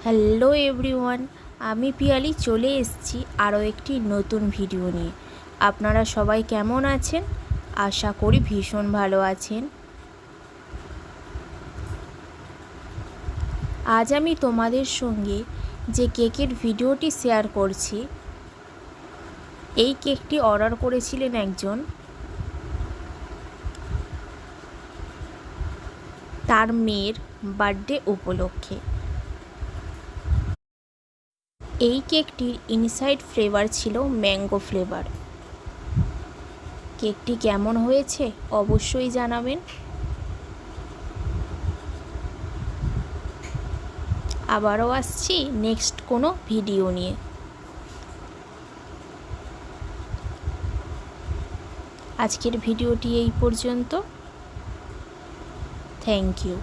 Hello everyone, আমি পিয়ালি চলে এসেছি আরও একটি নতুন ভিডিও নিয়ে। আপনারা সবাই কেমন আছেন? আশা করি ভীষণ ভালো আছেন। আজ আমি তোমাদের সঙ্গে যে কেকের ভিডিওটি শেয়ার করছি, এই কেকটি অর্ডার করেছিলেন একজন, তার মেয়ের বার্থডে উপলক্ষে। এই কেকটির ইনসাইড ফ্লেভার ছিল ম্যাঙ্গো ফ্লেভার। কেকটি কেমন হয়েছে অবশ্যই জানাবেন। আবারও আসছি নেক্সট কোনো ভিডিও নিয়ে। আজকের ভিডিওটি এই পর্যন্ত। Thank you.